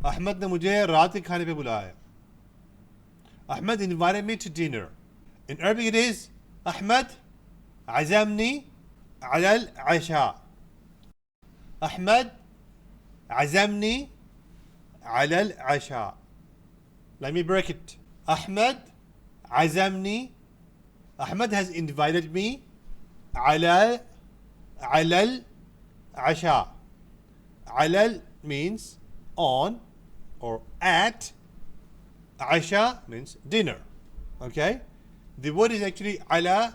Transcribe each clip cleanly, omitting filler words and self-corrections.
अहमद ने मुझे रात के खाने पे बुलाया. Ahmed invited me to dinner. In Arabic it is Ahmed عزمني على العشاء. أحمد عزمني على العشاء. Let me break it. Ahmed عزمني. Ahmed has invited me على العشاء. على means on or at. Asha means dinner. Okay? The word is actually على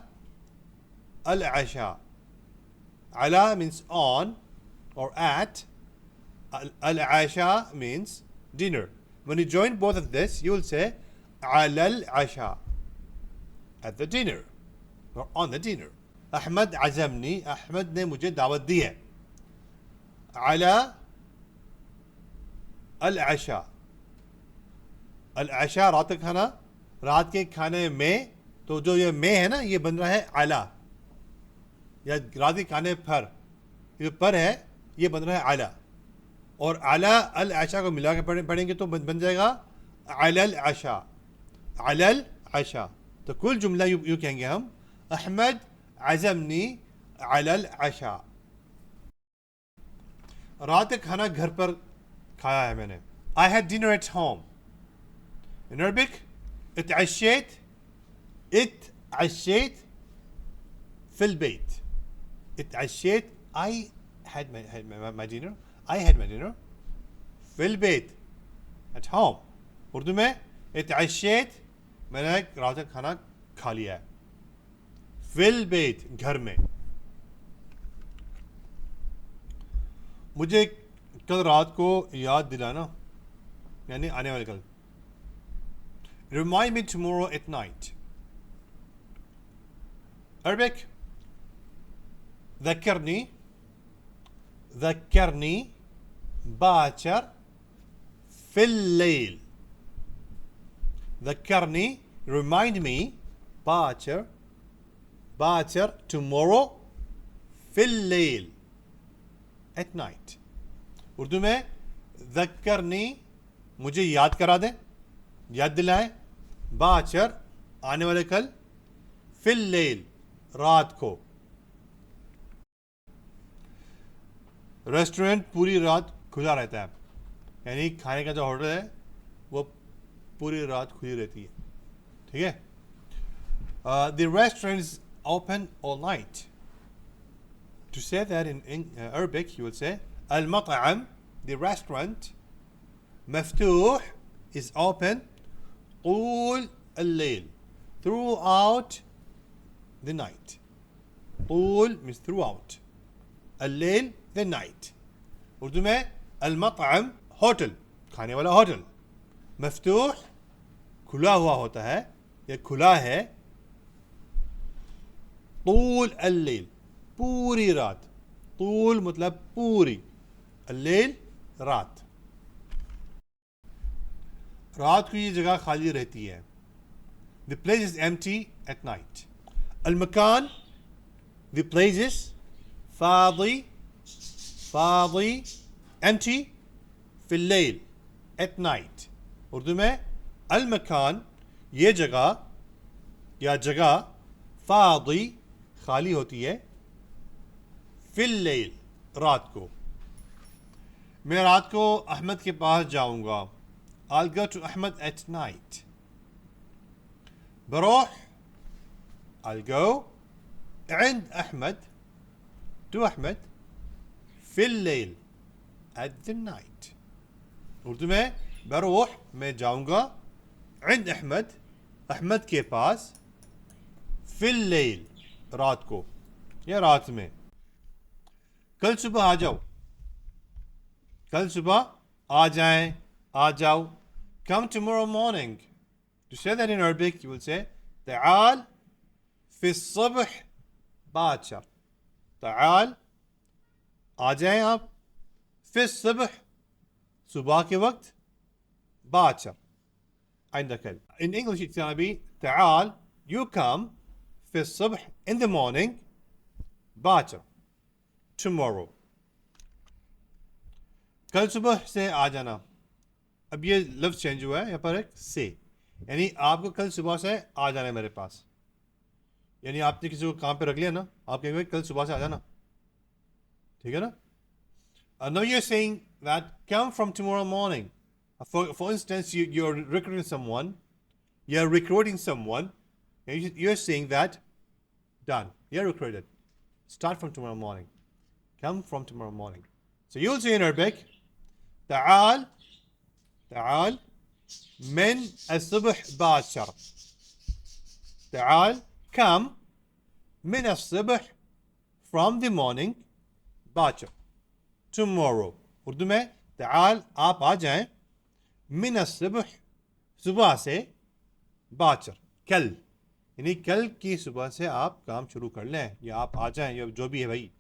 العشاء. على means on or at. Al-asha means dinner. When you join both of this, you will say على العشاء, at the dinner or on the dinner. أحمد عزمني. أحمد ने मुझे दावत दी है. على العشاء. العشاء रात का खाना. रात के खाने में, तो जो ये में है ना, ये बन रहा है आला, या रात के खाने पर, ये पर है, ये बन रहा है आला. और आला अल आशा को मिला के पढ़ेंगे तो बन जाएगा अलल आशा. अलल आशा. तो कुल जुमला यूँ कहेंगे हम, अहमद आज़मनी अलल आशा. रात का खाना घर पर खाया है मैंने. I had dinner at home. In Arabic, اتعشيت في البيت. اتعشيت. I had my dinner. I had my dinner في البيت, at home. Urdu में اتعشيت, मैंने रात का खाना खा लिया है. في البيت, घर में. मुझे कल रात को याद दिलाना, यानी आने वाले कल. Remind me tomorrow at night. Arabic, ذكرني باكر في الليل. ذكرني, remind me, باكر tomorrow, في الليل, at night. Urdu में ذكرني, मुझे याद करा दें, याद दिलाएं. बाचर, आने वाले कल. फिल लेल, रात को. रेस्टोरेंट पूरी रात खुला रहता है, यानी खाने का जो ऑर्डर है वो पूरी रात खुली रहती है. ठीक है. The restaurant is open all night. To say that in Arabic, you will say المطعم, the restaurant, مفتوح, is open طول الليل, throughout the night. طول means throughout. الليل, the night. Urdu में المطعم, होटल, खाने वाला होटल. मफ्तूह, खुला हुआ होता है, या खुला है. طول الليل, पूरी रात. طول मतलब पूरी, الليल रात. रात को ये जगह खाली रहती है. The place is empty at night. المكان, the place is فاضي, empty, في الليل, at night. Urdu में المكان, ये जगह या जगह, फादी, खाली होती है, في الليل, रात को. मैं रात को अहमद के पास जाऊंगा. I'll go to Ahmed at night. بروح, I'll go عند أحمد, to Ahmed, في الليل, at the night. Urdu में बरोح, मैं जाऊंगा عند أحمد, अहमद के पास, في الليل, रात को या रात में. कल सुबह आ जाओ. कल सुबह आ जाएं, आ जाओ. Come tomorrow morning. To say that in Arabic, you will say تعال في الصبح باكر. تعال, आ जाएं आप. في الصبح, सुबह के वक्त. باكر, عندك. In English it's gonna be تعال, you come, في الصبح, in the morning. باكر, tomorrow. कल सुबह से आ जाना. अब ये लफ्ज चेंज हुआ है यहाँ पर एक से, यानी आपको कल सुबह से आ जाना है मेरे पास, यानी आपने किसी को काम पे रख लिया ना, आप कहेंगे कल सुबह से आ जाना, ठीक है ना. Now you're saying that come from tomorrow morning. For instance, you're recruiting someone, and you're saying that done, you're recruited. Start from tomorrow morning. Come from tomorrow morning. So you'll say in Arabic, تعال من الصبح باكر. تعال come من الصبح from the morning باكر. Tomorrow. Urdu में تعال आप आ जाएं من الصبح सुबह से बाकर कल, यानी कल की सुबह से आप काम शुरू कर लें या आप आ जाएं या जो भी है भाई.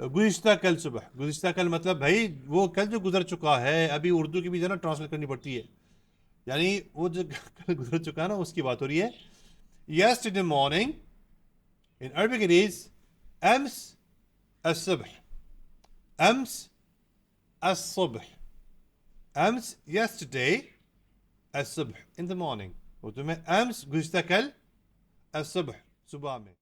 गुज़िश्ता कल सुबह, गुज़िश्ता कल मतलब भाई वो कल जो गुजर चुका है, अभी उर्दू की भी जो ना ट्रांसलेट करनी पड़ती है, यानी वो जो कल गुजर चुका है ना उसकी बात हो रही है. Yesterday morning, in Arabic it is أمس الصبح. أمس الصبح. أمس yesterday الصبح in the morning. Urdu में أمس गुज़िश्ता कल الصبح सुबह में.